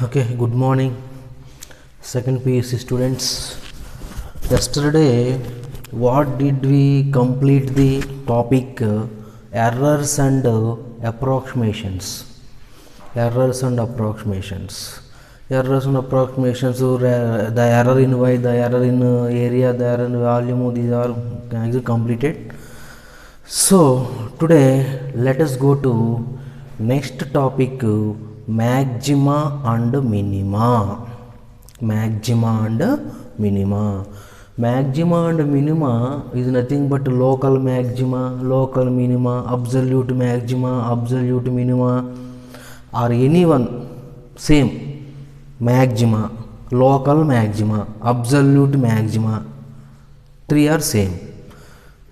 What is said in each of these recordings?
Okay, good morning, second PUC students. Yesterday, what did we complete the topic errors and approximations? Errors and approximations. Errors and approximations, the error in y, the error in area, the error in volume, these are completed. So, today let us go to next topic, maxima and minima. Maxima and minima. Maxima and minima is nothing but local maxima, local minima, absolute maxima, absolute minima, or anyone same. Maxima, local maxima, absolute maxima, three are same.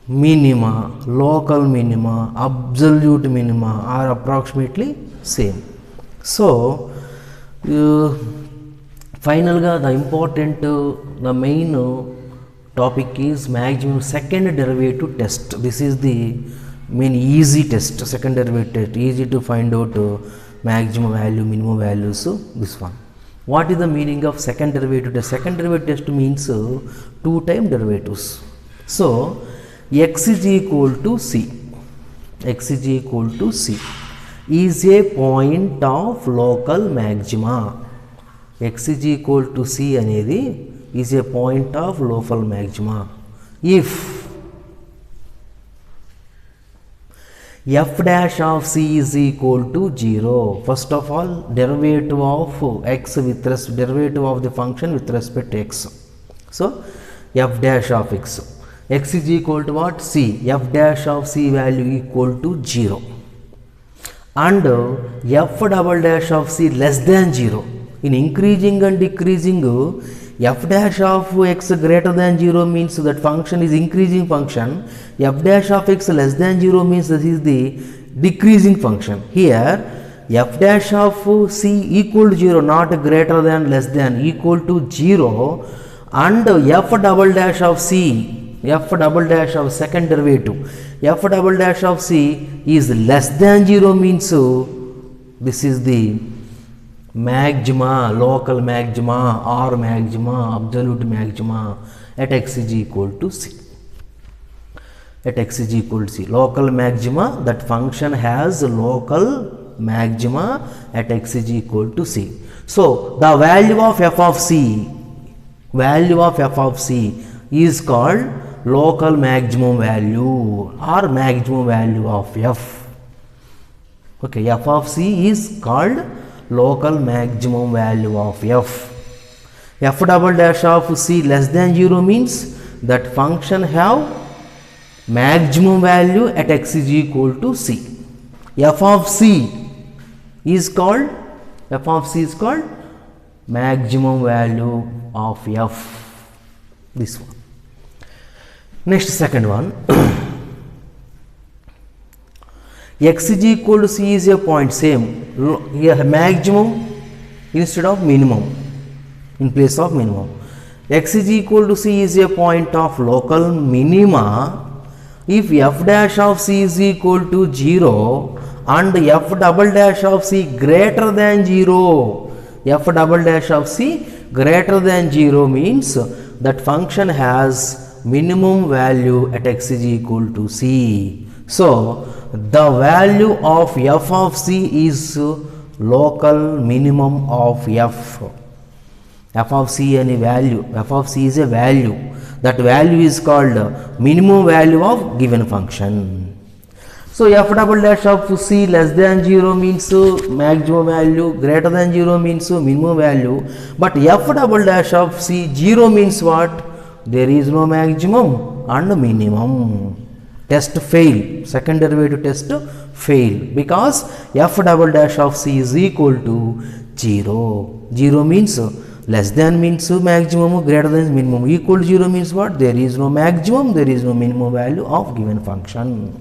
Minima, local minima, absolute minima are approximately same. So, final ga the important, the main topic is maximum second derivative test. This is the main easy test, second derivative test, easy to find out maximum value, minimum values. So, this one. What is the meaning of second derivative test? Second derivative test means two time derivatives. So, x is equal to c. X is equal to c is a point of local maxima. X is equal to c anedi is a point of local maxima. If f dash of c is equal to 0, first of all, derivative of x with respect, derivative of the function with respect to x. So, f dash of x. X is equal to what? C. F dash of c value equal to 0. And f double dash of c less than 0. In increasing and decreasing, f dash of x greater than 0 means that function is increasing function. F dash of x less than 0 means this is the decreasing function. Here, f dash of c equal to 0, not greater than, less than, equal to 0, and f double dash of c, f double dash of second derivative, f double dash of c is less than 0 means this is the maxima, local maxima or maxima, absolute maxima at x is equal to c. At x is equal to c. Local maxima, that function has local maxima at x is equal to c. So, the value of f of c, value of f of c is called local maximum value or maximum value of f. Okay, f of c is called local maximum value of f. F double dash of c less than 0 means that function have maximum value at x is equal to c. F of c is called, f of c is called maximum value of f. This one. Next, second one. X is equal to c is a point, same. Here maximum instead of minimum, in place of minimum. X is equal to c is a point of local minima if f dash of c is equal to 0 and f double dash of c greater than 0. F double dash of c greater than 0 means that function has minimum value at x is equal to c. So, the value of f of c is local minimum of f. F of c any value, f of c is a value. That value is called minimum value of given function. So, f double dash of c less than 0 means maximum value, greater than 0 means minimum value. But f double dash of c 0 means what? There is no maximum and minimum. Test fail. Second derivative test fail because f double dash of c is equal to 0. 0 means less than means maximum, greater than minimum. Equal to 0 means what? There is no maximum, there is no minimum value of given function.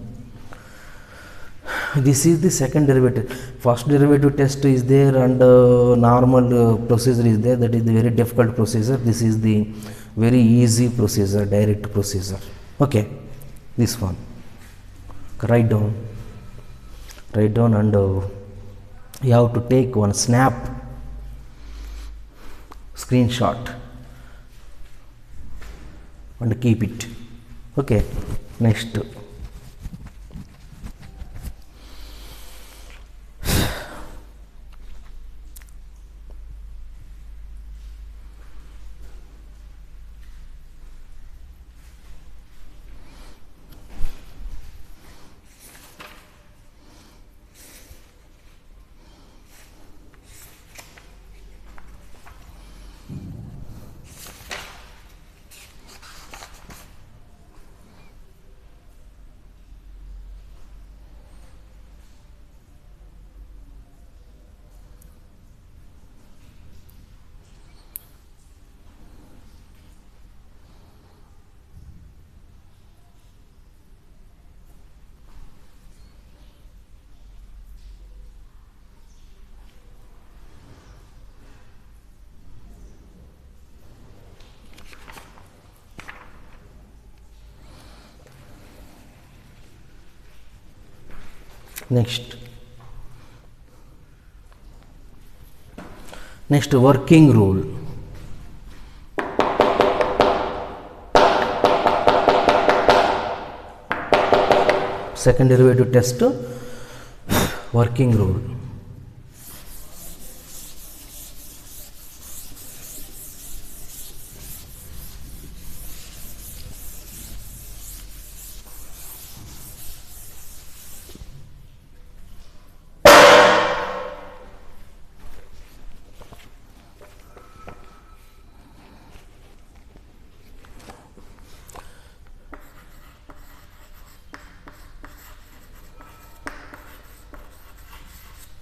This is the second derivative. First derivative test is there and normal procedure is there. That is the very difficult procedure. This is the very easy procedure, direct procedure. Okay, this one. Write down and you have to take one snap screenshot and keep it. Okay, next. Next working rule. Second derivative test, working rule.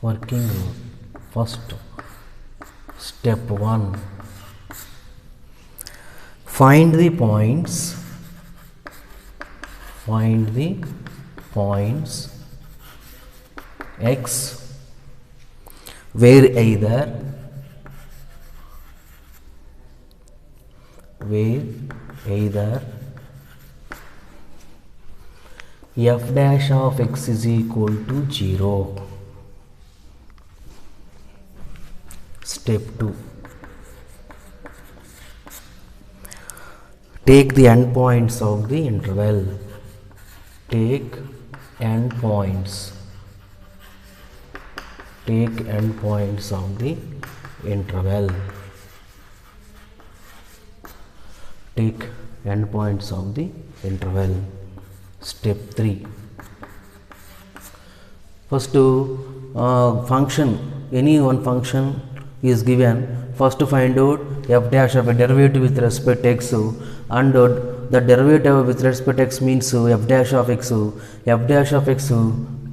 Working rule. First, step 1, find the points x where either f dash of x is equal to 0. Step 2, take the endpoints of the interval. Take endpoints of the interval. Take endpoints of the interval. Step 3, first function, any one function is given. First to find out f dash of a derivative with respect to x, and the derivative with respect to x means f dash of x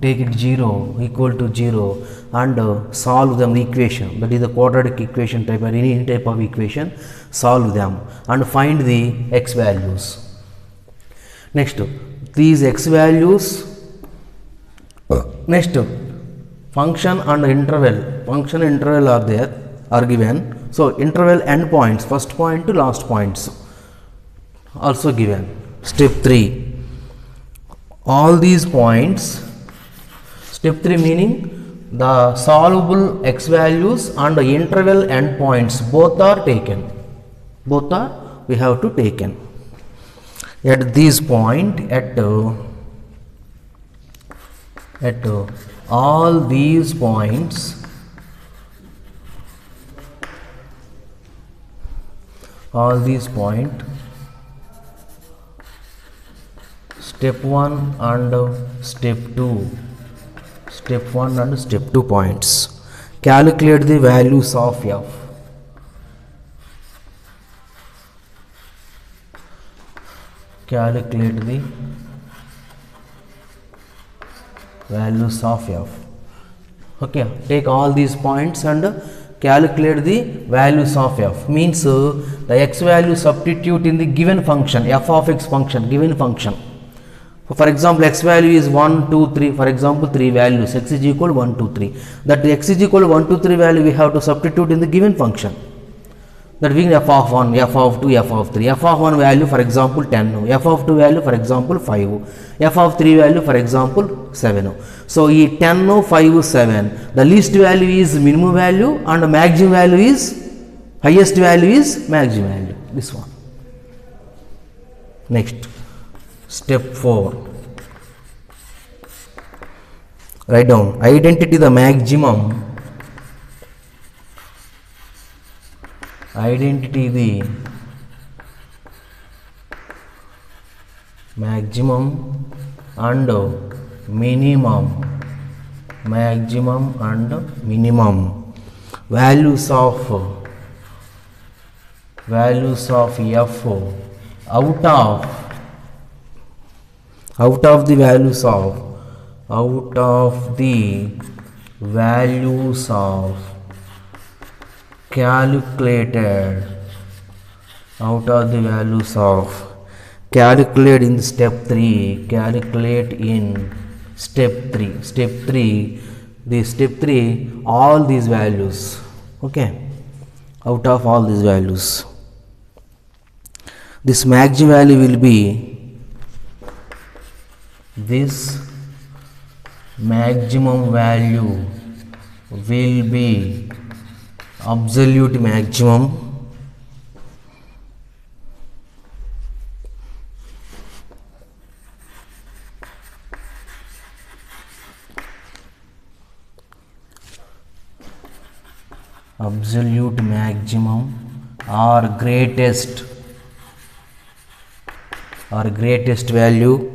take it 0 equal to 0 and solve them the equation, that is the quadratic equation type or any type of equation, solve them and find the x values. Next, these x values, next function and interval are given. So interval endpoints, first point to last points also given. Step 3, all these points, step 3 meaning the solvable x values and the interval endpoints both are taken, we have to taken at this point, at all these points, step 1 and step 2 points, calculate the values of f. Calculate the values of f. Okay, take all these points and calculate the values of f, means the x value substitute in the given function, f of x function, given function. For example, x value is 1, 2, 3, for example 3 values, x is equal 1, 2, 3. That x is equal 1, 2, 3 value we have to substitute in the given function. That being f of 1, f of 2, f of 3. F of 1 value for example 10, f of 2 value for example 5, f of 3 value for example 7. So, 10, 5, 7, the least value is minimum value and the maximum value is highest value is maximum value, this one. Next, step 4, write down identity the maximum, identity the maximum and minimum, maximum and minimum values of f out of the values of calculated calculate in step 3, calculate in step 3 the step 3 all these values, okay, out of all these values this maximum value will be, this maximum value will be absolute maximum, absolute maximum or greatest value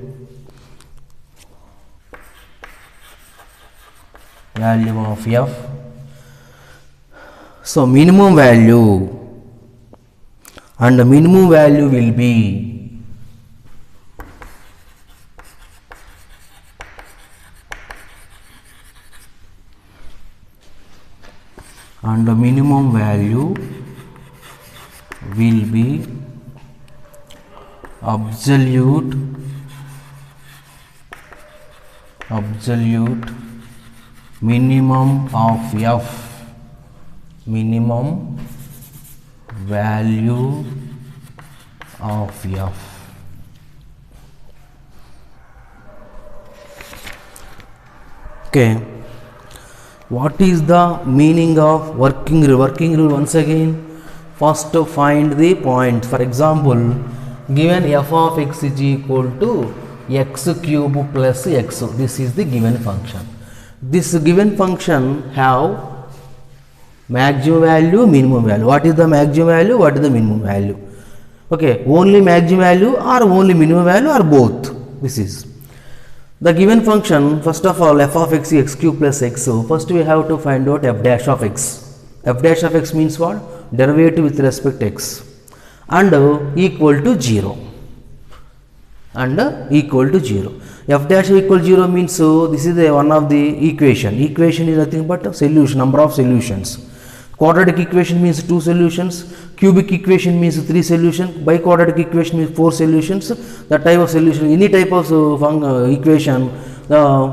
of f. So minimum value, and the minimum value will be absolute minimum of f, minimum value of f. Okay, what is the meaning of working rule? Working rule, once again, first to find the point. For example, given f of x is equal to x cube plus x, this is the given function. This given function have maximum value, minimum value. What is the maximum value, what is the minimum value? Okay, only maximum value or only minimum value or both? This is the given function. First of all, f of x is x cube plus x. So first we have to find out f dash of x. F dash of x means what? Derivative with respect to x and equal to 0. And equal to 0. F dash equal 0 means this is one of the equation. Equation is nothing but a solution, number of solutions. Quadratic equation means 2 solutions. Cubic equation means 3 solutions. Biquadratic equation means 4 solutions. That type of solution, any type of equation, the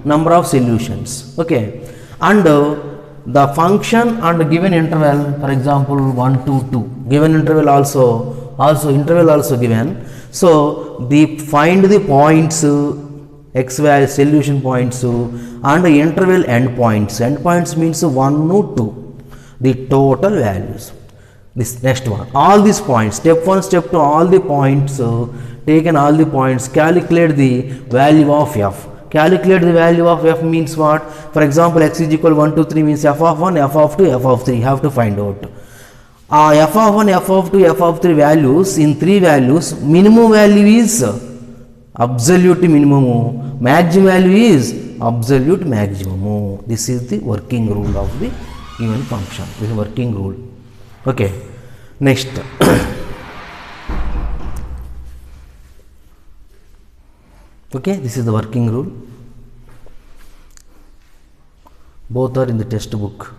number of solutions. Okay, and the function and given interval, for example 1 to 2. Given interval also interval also given. So the find the points, x value solution points and the interval endpoints. Endpoints means 1 to 2. The total values. This next one. All these points. Step 1, step 2. All the points. Taken all the points. Calculate the value of f. Calculate the value of f means what? For example, x is equal 1 to 3 means f of 1, f of 2, f of 3. You have to find out. F of 1, f of 2, f of 3 values, in 3 values, minimum value is absolute minimum, maximum value is absolute maximum. This is the working rule of the given function. This is working rule. Okay, next. Okay, this is the working rule. Both are in the textbook.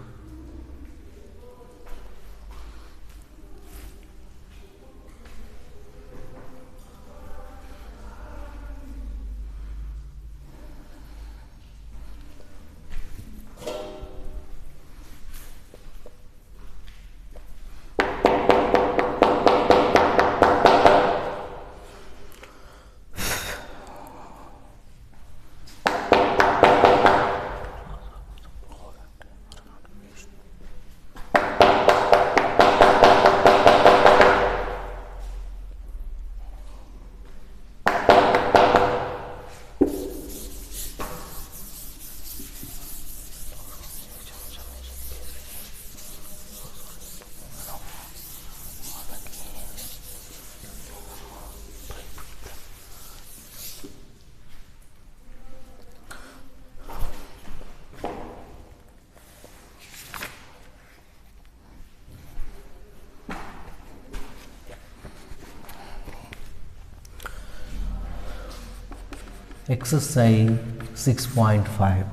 Exercise 6.5.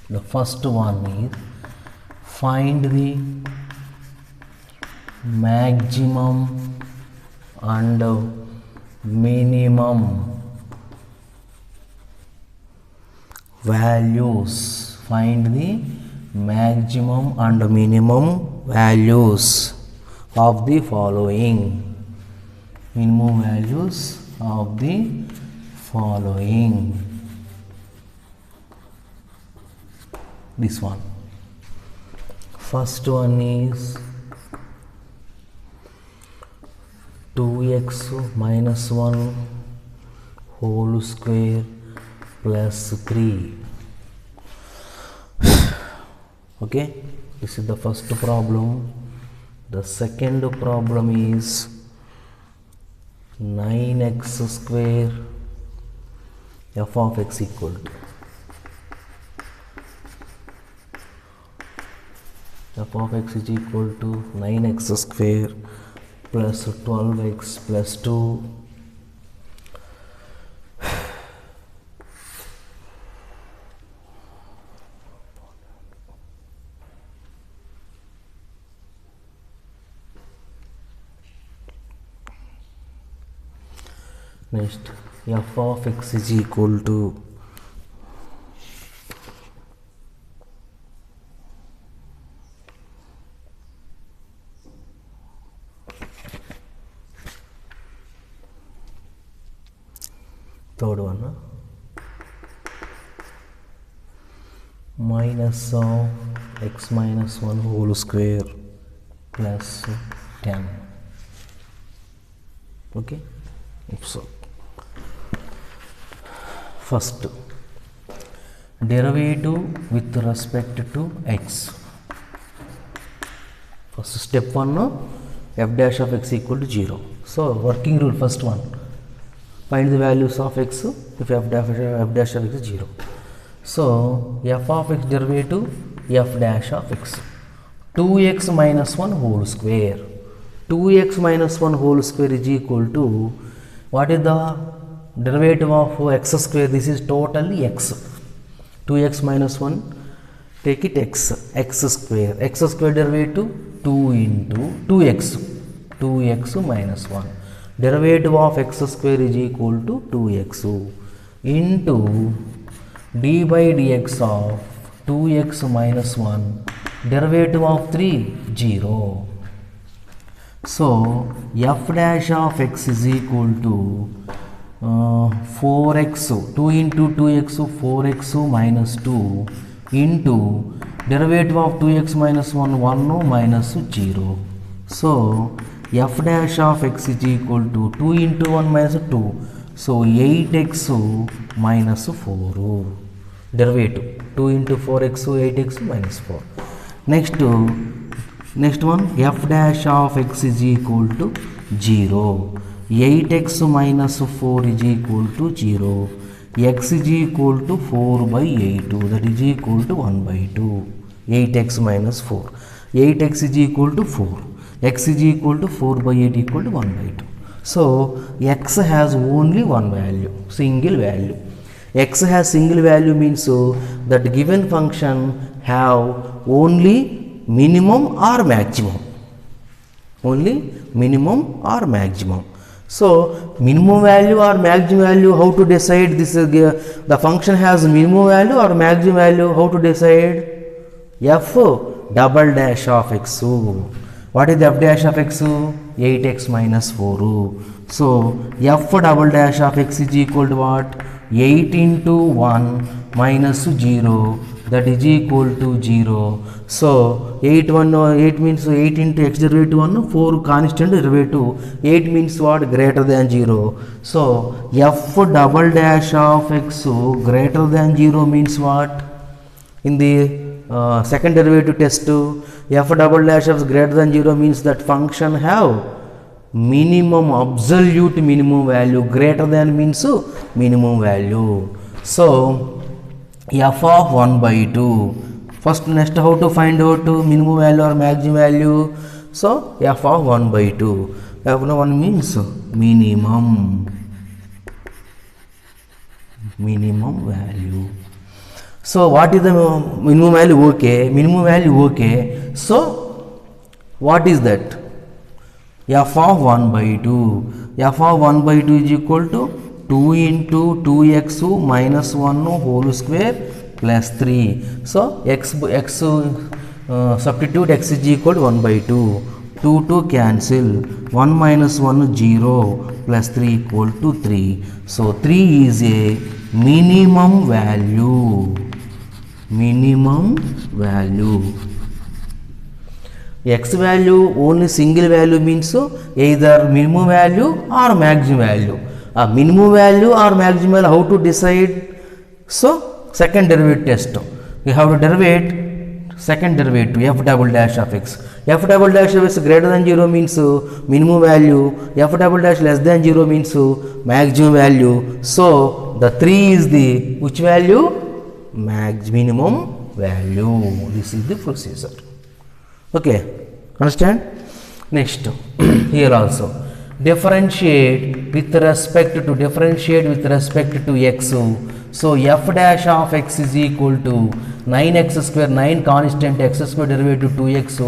The first one is find the maximum and minimum values. Find the maximum and minimum values of the following. Minimum values of the following. This one. First one is 2x minus 1 whole square plus 3. Okay, this is the first problem. The second problem is 9x square f of x equal to f of x is equal to 9x square plus 12x plus 2 . Next, f of x is equal to third one, minus of x minus 1 whole square plus 10. Okay, so first, derivative with respect to x. First step 1, f dash of x equal to 0. So working rule, first one, find the values of x if f dash of x is 0. So f of x derivative f dash of x, 2x minus 1 whole square. 2x minus 1 whole square is equal to, what is the derivative of x square? This is totally x. 2x minus 1, take it x square. X square derivative 2 into 2x minus 1. Derivative of x square is equal to 2x into d by dx of 2x minus 1. Derivative of 3, 0. So f dash of x is equal to 4x, 2 into 2x, 4x minus 2 into derivative of 2x minus 1, 1 minus 0. So f dash of x is equal to 2 into 1 minus 2. So 8x minus 4. Derivative 2 into 4x, 8x minus 4. Next one, f dash of x is equal to 0. 8x minus 4 is equal to 0. X is equal to 4 by 8, that is equal to 1 by 2. 8x minus 4. 8x is equal to 4. X is equal to 4 by 8 equal to 1 by 2. So x has only one value, single value. X has single value means that given function have only minimum or maximum. Only minimum or maximum. So minimum value or maximum value, how to decide this? The function has minimum value or maximum value, how to decide? F double dash of x. What is the f dash of x? 8x minus 4. So f double dash of x is equal to what? 8 into 1 minus 0, that is equal to 0. So 8 means 8 into x derivative 1, 4 constant derivative. 8 means what? Greater than 0. So f double dash of x greater than 0 means what? In the second derivative test, f double dash of greater than 0 means that function have minimum, absolute minimum value. Greater than means minimum value. So f of 1 by 2. First, next, how to find out minimum value or maximum value? So f of 1 by 2. f of 1 means minimum. minimum value. So what is the minimum value? Okay, minimum value. Okay, so what is that? F of 1 by 2. F of 1 by 2 is equal to 2 into 2x minus 1 whole square plus 3. So substitute x is equal to 1 by 2. 2 cancel. 1 minus 1 0 plus 3 equal to 3. So 3 is a minimum value. Minimum value. X value only single value means either minimum value or maximum value. Minimum value or maximum value, how to decide? So second derivative test. We have to derivate second derivative f double dash of x. F double dash of x greater than 0 means minimum value. F double dash less than 0 means maximum value. So the 3 is the which value? Minimum value. This is the procedure. Okay, understand? Next, here also differentiate with respect to x. So f dash of x is equal to 9x square, 9 constant, x square derivative 2x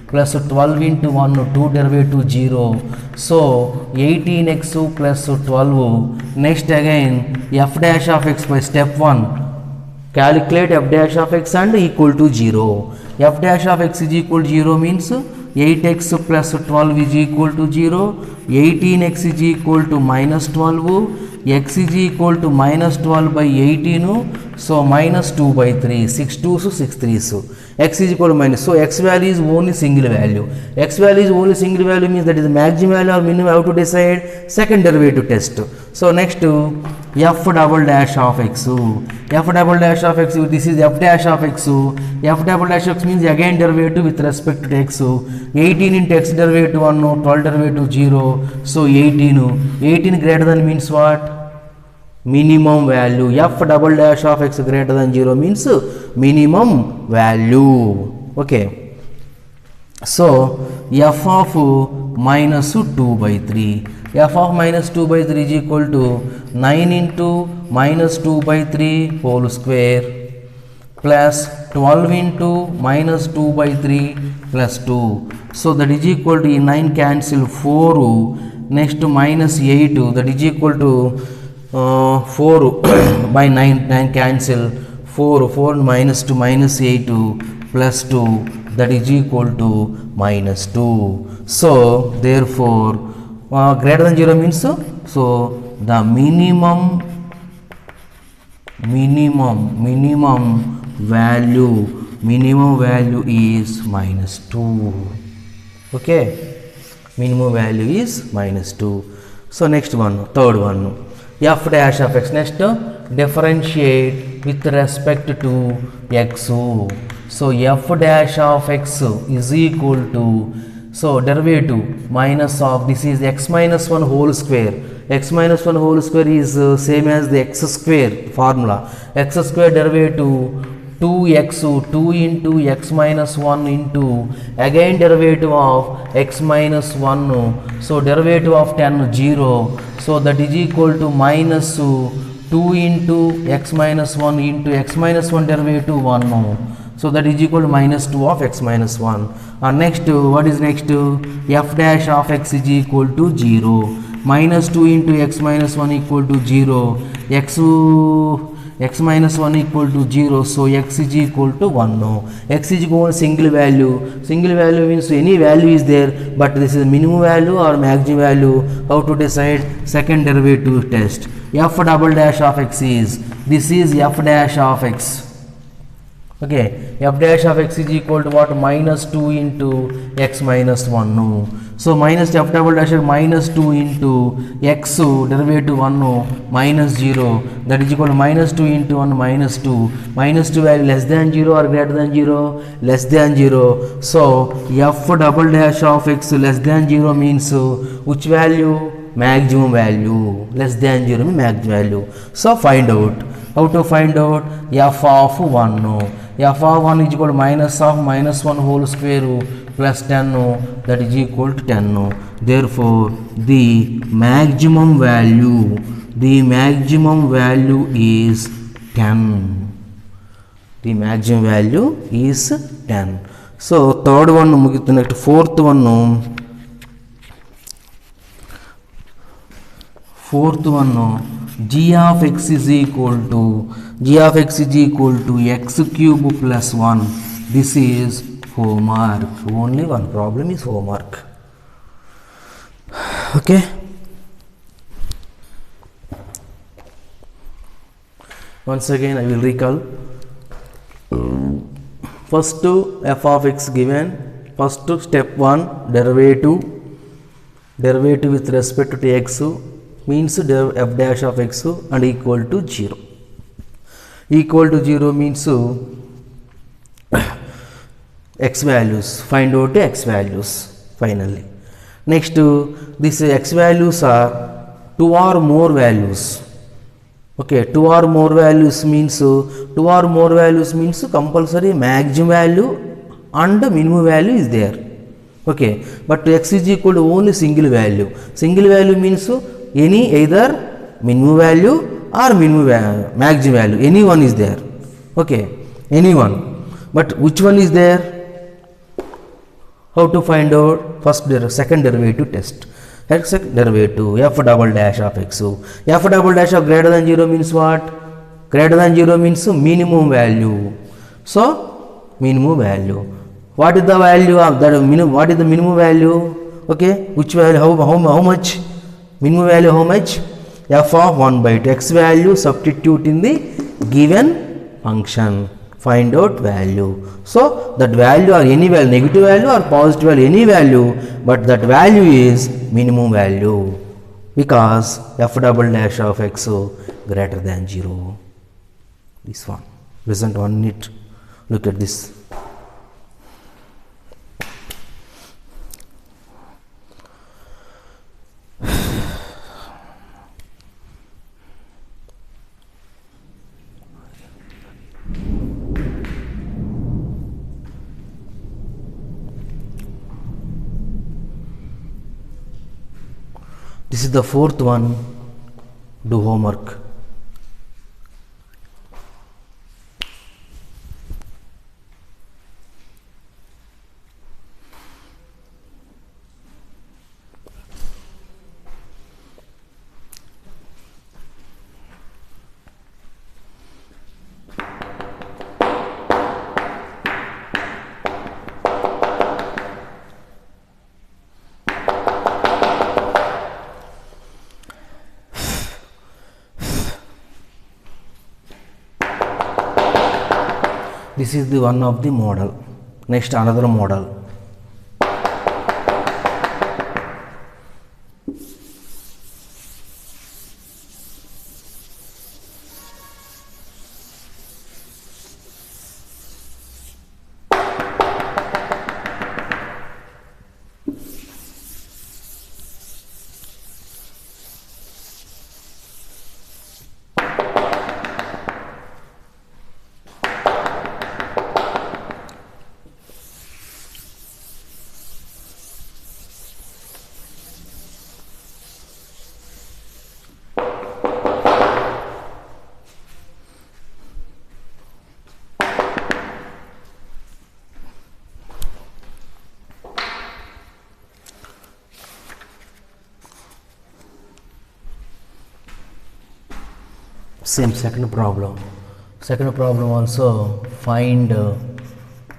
plus 12 into 1, 2 derivative 0. So 18x plus 12. Next again f dash of x by step 1. Calculate f dash of x and equal to 0. F dash of x is equal to 0 means 8x plus 12 is equal to 0. 18x is equal to minus 12. X is equal to minus 12 by 18. So minus 2 by 3. 6 2 so 6 3 so. X is equal to minus. So x value is only single value. X value is only single value means that is the maximum value or minimum. How to decide? Second derivative test. So next f double dash of x. F double dash of x, this is f dash of x. F double dash of x means again derivative with respect to x. 18 into x derivative 1, 12 derivative 0. So 18. 18 greater than means what? Minimum value. F double dash of x greater than 0 means minimum value. Okay. So f of minus 2 by 3. F of minus 2 by 3 is equal to 9 into minus 2 by 3 whole square plus 12 into minus 2 by 3 plus 2. So that is equal to 9 cancel 4. Next minus 8 that is equal to 4 by 9 cancel 4 minus 2 minus 8 plus 2 that is equal to minus 2. So therefore greater than 0 means so the minimum value is minus 2. Okay, minimum value is minus 2. So next one, third one, f dash of x. Next, differentiate with respect to x. So f dash of x is equal to, so derivative minus of, this is x minus 1 whole square. X minus 1 whole square is same as the x square formula. X square derivative 2x, 2 into x minus 1 into again derivative of x minus 1. So derivative of 10 0. So that is equal to minus 2 into x minus 1 into x minus 1 derivative 1. So that is equal to minus 2 of x minus 1. And next, what is next? F dash of x is equal to 0. Minus 2 into x minus 1 equal to 0. X minus 1 equal to 0. So x is equal to 1. X is equal to single value. Single value means any value is there, but this is minimum value or maximum value. How to decide? Second derivative test. F double dash of x is, this is f dash of x. Okay, f dash of x is equal to what? Minus 2 into x minus 1. So minus f double dash of minus 2 into x derivative 1 minus 0, that is equal to minus 2 into 1 minus 2. Minus 2 value less than 0 or greater than 0? Less than 0. So f double dash of x less than 0 means which value? Maximum value. Less than 0 means maximum value. So find out. How to find out? F of 1. F of 1 is equal to minus of minus 1 whole square plus 10, that is equal to 10. Therefore the maximum value the maximum value is 10. The maximum value is 10. So third one next fourth one g of x is equal to x cube plus 1. This is homework. Only one problem is homework. Okay. Once again I will recall. First f of x given. First step 1 derivative with respect to x means f dash of x and equal to 0. Equal to 0 means x values. Find out the x values finally. Next these x values are 2 or more values. Okay, 2 or more values means compulsory maximum value and minimum value is there. Okay, but x is equal to only single value. Single value means any either minimum value or maximum value. Any one is there. Okay, any one. But which one is there? How to find out? First second derivative test. Second derivative f double dash of x. F double dash of greater than 0 means what? Greater than 0 means minimum value. So minimum value. What is the value of that minimum? What is the minimum value? Okay, which value? How much? Minimum value how much? F of 1 by 2. X value substitute in the given function. Find out value. So that value or any value, negative value or positive value, any value, but that value is minimum value because f double dash of x greater than 0. This one. Present on it. Look at this. This is the fourth one. Do homework. This is the one of the model. Next another model. Same second problem. Second problem also find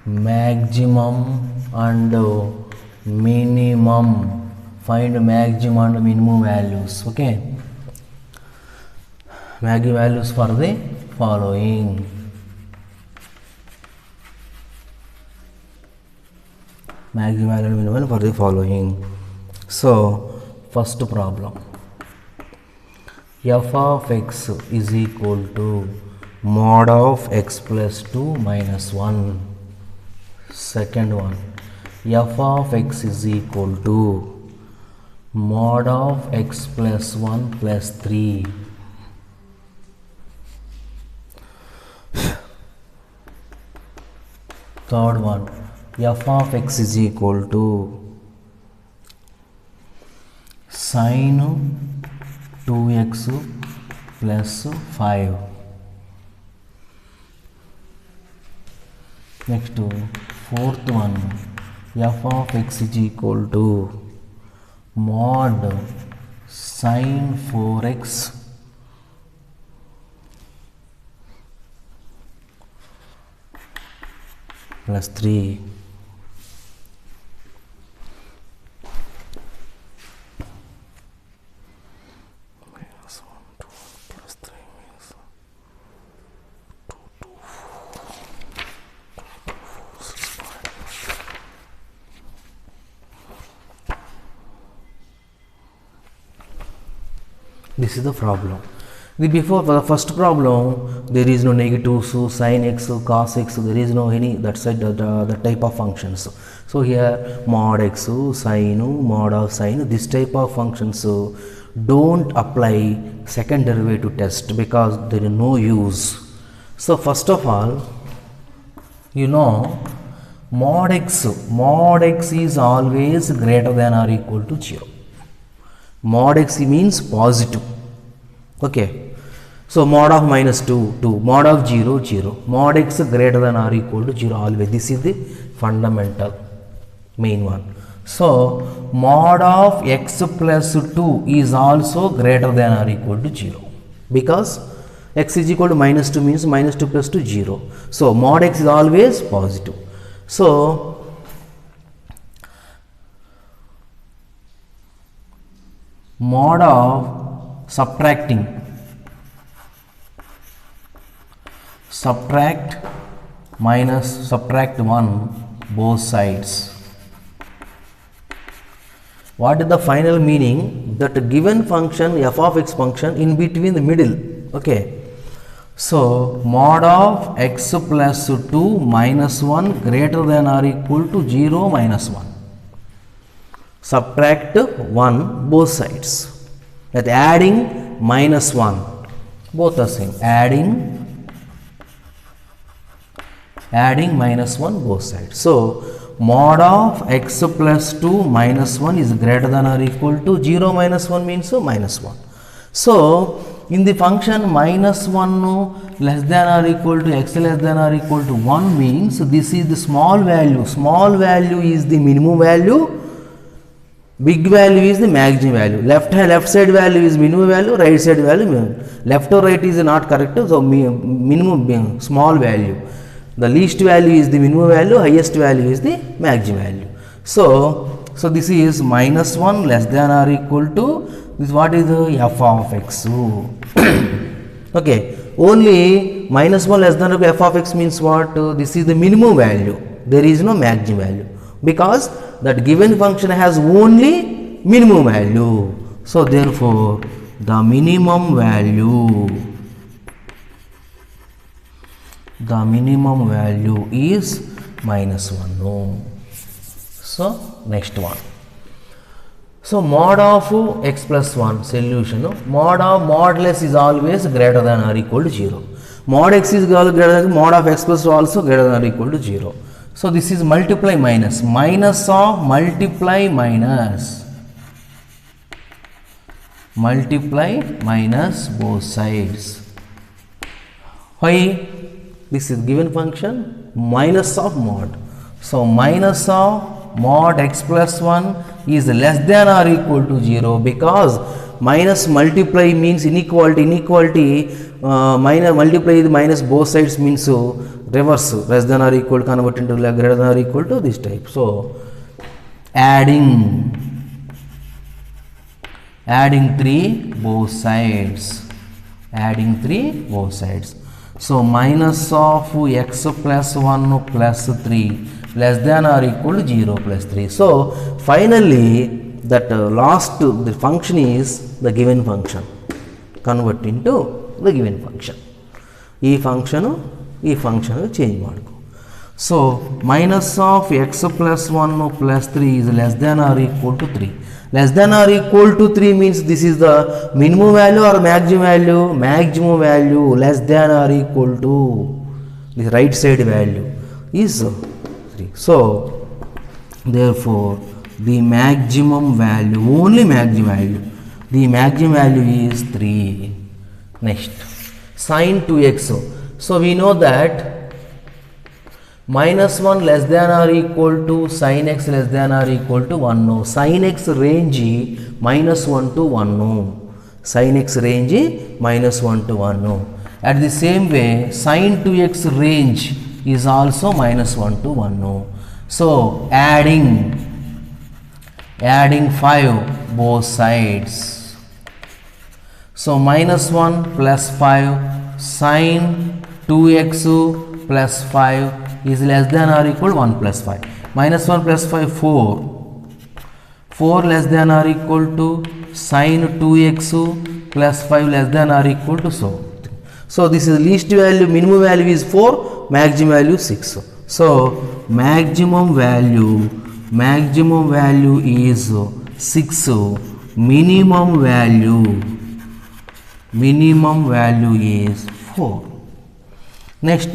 maximum and minimum. Find maximum and minimum values. Okay. Maximum values for the following. Maximum value and minimum for the following. So first problem. F of x is equal to mod of x plus 2 minus 1. Second one, f of x is equal to mod of x plus 1 plus 3. Third one, f of x is equal to sine 2x plus 5. Next, fourth one, f of x is equal to mod sin 4x plus 3. Minus 1, 2 plus 3 means 2, 2, 4, 6. This is the problem. Before, for the first problem, there is no negative, so sin x, cos x, there is no any that side the type of functions. So here mod x, sin, mod of sin, this type of functions don't apply second derivative test because there is no use. So first of all, you know mod x is always greater than or equal to 0. Mod x means positive. Okay. So mod of minus 2, 2, mod of 0, 0, mod x greater than or equal to 0 always. This is the fundamental main one. So mod of x plus 2 is also greater than or equal to 0 because x is equal to minus 2 means minus 2 plus 2 0. So mod x is always positive. So mod of subtract 1 both sides. What is the final meaning? That given function f of x function in between the middle. Okay. So mod of x plus 2 minus 1 greater than or equal to 0 minus 1. Subtract 1 both sides. That adding minus 1. Both are same. Adding minus 1 both sides. So mod of x plus 2 minus 1 is greater than or equal to 0 minus 1 means so minus 1. So in the function minus 1 less than or equal to x less than or equal to 1 means this is the small value. Small value is the minimum value. Big value is the maximum value. Left side value is minimum value. Right side value minimum. Left or right is not correct. So minimum small value. The least value is the minimum value, highest value is the maximum value. So this is minus 1 less than or equal to this. What is the f of x? Okay, only minus 1 less than or equal to f of x means what? This is the minimum value. There is no maximum value because that given function has only minimum value. So therefore, the minimum value is minus 1. No. So next one. So mod of x plus 1 solution. Mod of modulus is always greater than or equal to 0. Mod x is greater than mod of x plus 2 also greater than or equal to 0. So this is multiply minus. Minus of multiply minus. Multiply minus both sides. Why? This is given function minus of mod. So minus of mod x plus 1 is less than or equal to 0 because minus multiply means inequality. Minus multiply the minus both sides means so reverse, less than or equal convert into greater than or equal to this type. So adding 3 both sides. So minus of x plus 1 plus 3 less than or equal to 0 plus 3. So finally that the function is the given function. Convert into the given function. E function change madko. So minus of x plus 1 plus 3 is less than or equal to 3. Less than or equal to 3 means this is the minimum value or maximum value? Maximum value less than or equal to the right side value is 3. So therefore the maximum value, only maximum value The maximum value is 3. Next, sine 2x. So we know that minus 1 less than or equal to sin x less than or equal to 1. No. Sin x range minus 1 to 1. No. Sin x range minus 1 to 1. No. At the same way, sin 2x range is also minus 1 to 1. No. So adding 5 both sides. So minus 1 plus 5 sin 2x plus 5 is less than or equal to 1 plus 5. Minus 1 plus 5 4. 4 less than or equal to sin 2x plus 5 less than or equal to so. So this is least value, minimum value is 4, maximum value 6. So maximum value is 6, minimum value is 4. Next,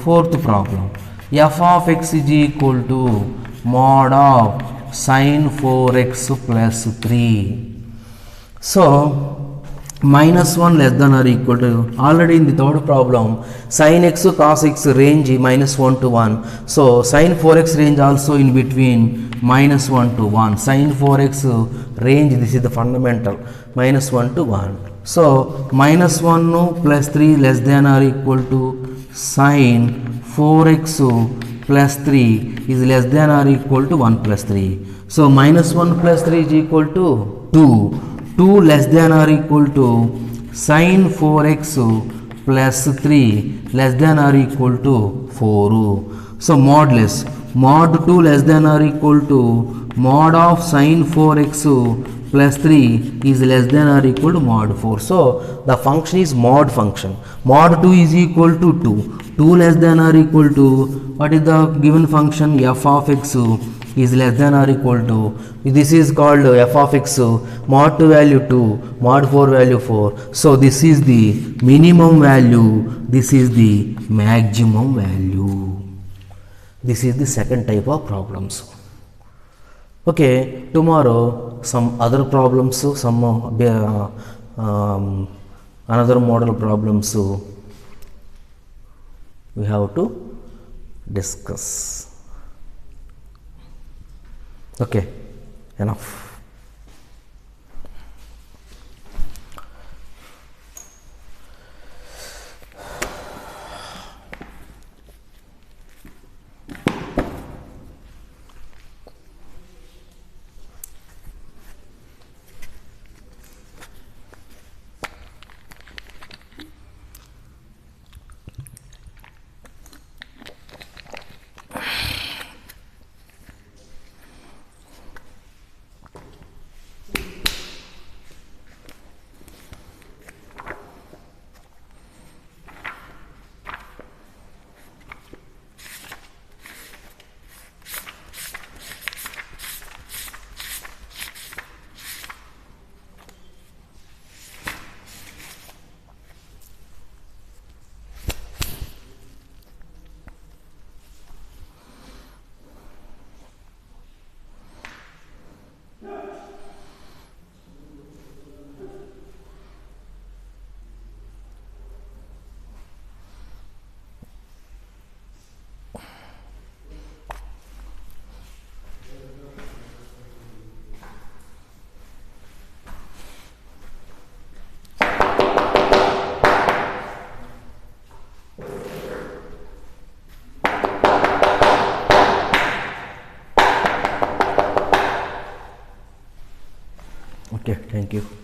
fourth problem. F of x is equal to mod of sin 4x plus 3. So minus 1 less than or equal to, already in the third problem, sin x cos x range minus 1 to 1. So sin 4x range also in between minus 1 to 1. Sin 4x range, this is the fundamental, minus 1 to 1. So minus 1 plus 3 less than or equal to sin 4x plus 3 is less than or equal to 1 plus 3. So minus 1 plus 3 is equal to 2. 2 less than or equal to sin 4x plus 3 less than or equal to 4. So modulus, mod 2 less than or equal to mod of sin 4x plus 3 is less than or equal to mod 4. So the function is mod function. Mod 2 is equal to 2. 2 less than or equal to, what is the given function? F of x is less than or equal to, this is called f of x, mod 2 value 2, mod 4 value 4. So this is the minimum value, this is the maximum value. This is the second type of problems. Okay, tomorrow some other problems, some another model problems we have to discuss. Okay, enough. Okay, thank you.